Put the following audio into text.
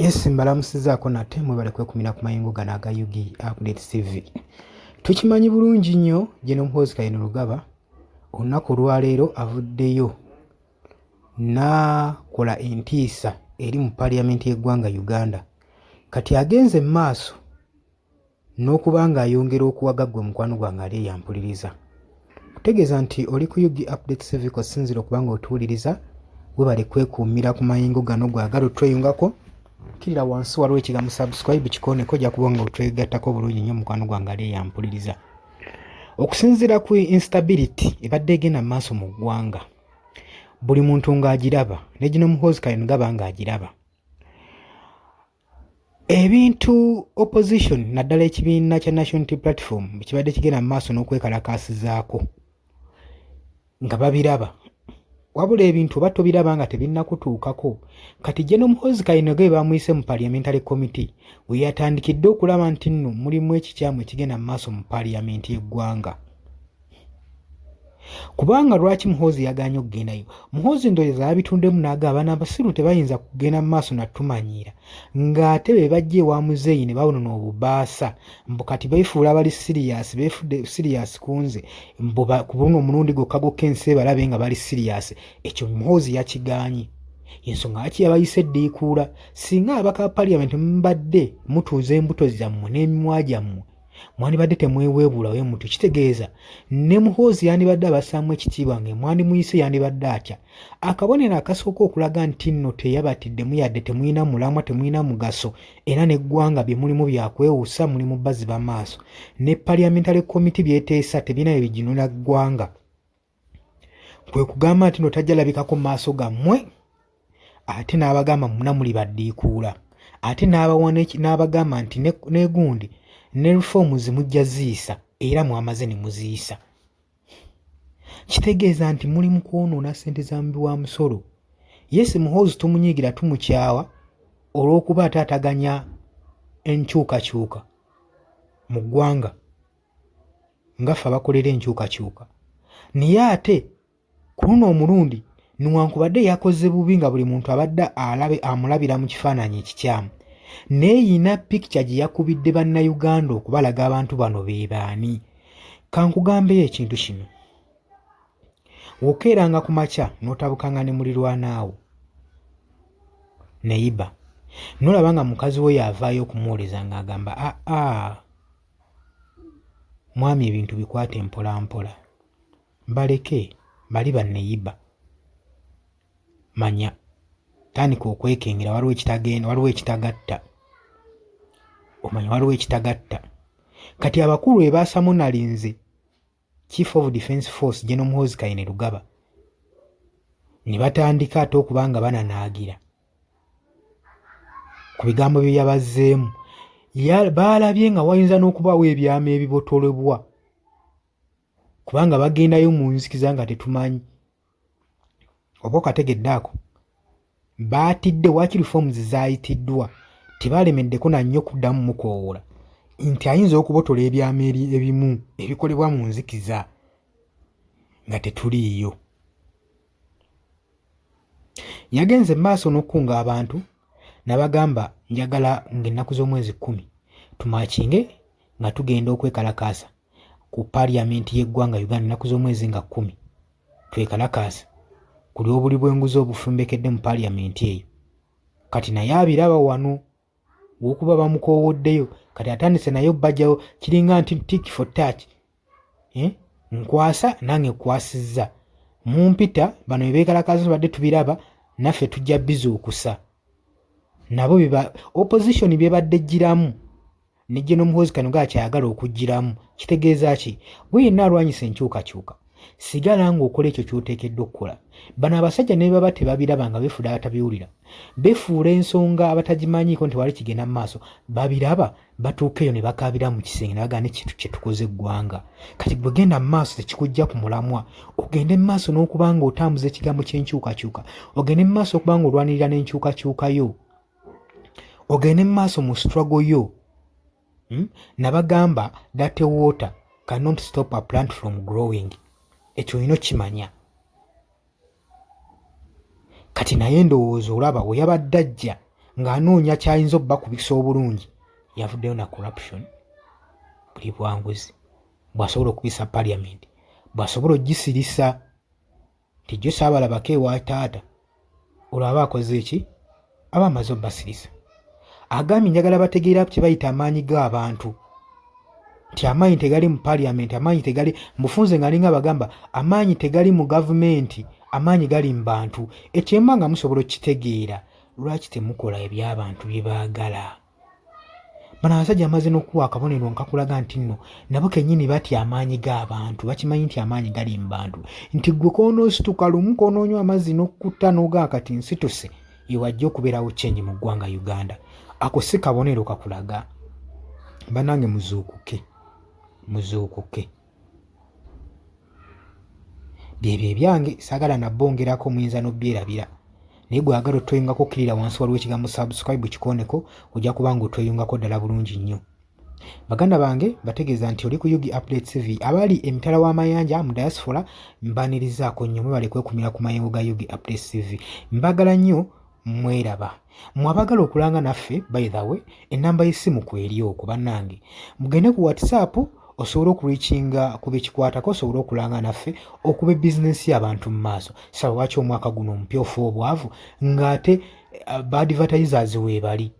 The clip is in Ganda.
Yes, mbalamusizaako nate mwebale kwekumira ku mayingo gano aga UG Update TV. Tukimanyi bulungi nnyo Gen. Muhoozi Kainerugaba olunaku olwaleero avuddeyo n'akola entiisa eri mu Paaliyamenti y'eggwanga Uganda. Kati agenze mu maaso n'okuba ng'ayongera okuwaga ggwe mukwano gwange ali eyampuliriza. Kutegeeza nti oli ku UG Update TV kosinzira okuba ng'otuwuliriza, webale kwekuumira ku mayingo gano gwagala otweyungako. Kirira wansi waliwo ekigambo subscribe kikooneko ojja kuba nga otwegattako bulungi nnyo mukwano gwange ali eyampuliriza. Okusinziira ku instability ebadde egenda mu maaso mu ggwanga, buli muntu ng'agiraba, ne Gen. Muhoozi Kainerugaba ng'agiraba. Ebintu opposition naddala ekibiina kya National Unity Platform kibadde kigenda mu maaso n'okwekalakaasizaako nga babiraba. Wabula ebintu oba tobiraba nga tebinnakutuukako. Kati Gen. Muhoozi Kainerugaba bamuyise mu Parliamentary Committee we yatandikidde okulaba nti nno mulimu ekikyamu ekigenda mu maaso mu Paaliyamenti y'eggwanga. Kubanga lwaki Muhoozi yagaanye okugendayo? Muhoozi ndowooza yabitundemu n'agamba abaana abasiru tebayinza kugenda mu maaso natumanyiira, ng'ate be bajja ewa muzeeyi ne bawonona obubaasa mbu kati beefuula bali siriyasi, beefudde siriyasi ku nze mbu ku buno omulundi gwokka gwokka ensi balabe nga bali siriyasi. Ekyo Muhoozi yakigaanye. Ensonga lwaki yabayise eddiikuula? Singa abaka ba Paaliyamenti mubadde mutuuza embuto zammwe n'emimwa gyammwe, mwandibadde temweweebulayo mutu. Kitegeeza ne Muhoozi yandibadde abassaamu ekitiibwa nga mwandimuyise yandibadde atya. Akabonero akasooka okulaga nti nno teyabatiddemu yadde temulina mulamwa, temulina mugaso, era n'eggwanga bye mulimu byakwewuusa, mulimu baziba maaso. Ne Parliamentary Committee byeteesa tebirina bye biginula ggwanga. Kwe kugamba nti nno tajja labikako mu maaso gammwe, ate n'abagamba muna muli baddiikuula, ate n'abagamba nti n'egundi ne reforms mujja ziisa era mwamaze ne muziisa. Kitegeeza nti muli mu kwonoona ssente za mubi wa musolo. Yes, Muhoozi tumunyiigira tumukyawa olw'okuba ataataganya enkyukakyuka mu ggwanga ngaffe abakolera enkyukakyuka. Naye ate ku luno omulundi newankubadde yakoze bubi nga buli muntu abadde amulabira mu kifaananyi ekikyamu, neeyina picture gye yakubidde bannayuganda okubalaga abantu bano be baani. Kankugambeyo ekintu kino. Wokeeranga ku makya n'otabukanga ne mulirwanaawo neyiba, n'olaba nga mukazi we yavaayo okumuwoleza ng'agamba mwami ebintu bikwate mpola mpola, baleke bali banneyiba. Manya tandika okwekengera, waliwo ekitagenda, waliwo ekitagatta. Omanya waliwo ekitagatta. Kati abakulu ebaasamu nalinze Chief of Defence Force Gen. Muhoozi Kainerugaba ne batandika ate okuba nga bananaagira ku bigambo bye yabazzeemu. Baalabye nga wayinza n'okubaawo ebyama ebibotolebwa kubanga bagendayo mu nzikiza nga tetumanyi. Oba okategeddeako baatidde waaki reforms zaayitiddwa tebaalemeddeko nannyo kuddamu mukoowoola nti ayinza okubotola ebyama ebimu ebikolebwa mu nzikiza nga tetuliiyo. Yagenze mu maaso n'okukunga abantu n'abagamba njagala ng'ennaku z'omwezi 10 tumakinge nga tugenda okwekalakaasa ku Paaliyamenti y'eggwanga Uganda. Ennaku z'omwezi nga 10 twekalakaasa kuli obuli bw'enguzi obufumbekedde mu Paaliyamenti eyo. Kati naye abiraba wano w'okuba bamukoowoddeyo, kati atandise naye bajjawo kiringa nti tick for touch. Nkwasa nange nkwasizza, mumpita bano bebeekalakaasa badde tubiraba, naffe tujja bizuukusa. Nabo opposition byebadde ggiramu ne Gen. Muhoozi Kainerugaba kyayagala okuggiramu. Kitegeeza ki? Bwe yenna alwanyisa enkyukakyuka, sigala ng'okola ekyo ky'oteekeddwa okukola. Bano abasajja ne baba tebabiraba nga beefuula abatabiwulira, beefuula ensonga abatagimanyiiko nti wali kigenda mu maaso, babiraba batuuka eyo ne bakaabira mu kisenge ne bagana ekintu kye tukoze eggwanga. Kati bwe genda mu maaso tekikujja ku mulamwa, ogende mu maaso n'okuba ng'otambuza ekigambo ky'enkyukakyuka, ogende mu maaso okuba ng'olwanirira n'enkyukakyuka yo, ogende mu maaso mu struggle yo. Nabagamba that water cannot stop a plant from growing. Ekyo olina okimanya. Kati naye ndowooza olaba we yabadde ajja ng'anoonya kyayinza obbakubisa obulungi, yavuddeyo na corruption buli bwanguzi. Bw'asobola okubisa parliament, bw'asobola ogisirisa nti jjo saabalabako ewa taata, olwo aba akoze eki? Aba amaze obbasirisa. Agambye njagala bategeera kye bayita amaanyi g'abantu, nti amaanyi tegali mu parliament, amaanyi tegali mufunze, ng'alinga bagamba amaanyi tegali mu gavumenti, amaanyi gali mu bantu. Ekyemba nga musobola okitegeera, lwaki temukola eby'abantu bye baagala? Bano abasajja amaze n'okuwa akabonero nkakulaga nti nno nabo kennyini batya amaanyi g'abantu, bakimanyi nti amaanyi gali mu bantu, nti ggwe koonoosituka lumu koonoonywa amazzi n'okutta n'ogaa kati nsituse, ewajja okubeerawo kyenyi mu ggwanga Uganda. Ako si kabonero kakulaga. Bannange muzuukuke, muzuukuke. Byebyo ebyange, saagala nabbongerako, muyinza n'obyerabira. Naye gwe agala otweyungako okkirira wansi waliwo ekigambo subscribe kikooneko, ojja kuba nga otweyungako ddala bulungi nnyo. Baganda bange, bategeeza nti oli ku Yugi Updates TV. Abali emitala w'amayanja mu diaspora, mbanirizaako nnyo, mwebale kwekumira ku mayengo ga Yugi Updates TV. Mbagala nnyo, mweraba. Mwabagala okulanga naffe, by the way, ennamba y'essimu kweri okwo bannange. Mugende ku WhatsApp osobola okulikinga ku bekikwatako, osobola okulanga naffe okuba bizinesi y'abantu mu maaso. Saba lwaki omwaka guno omupya ofa obwavu ng'ate ba advertisers weebali.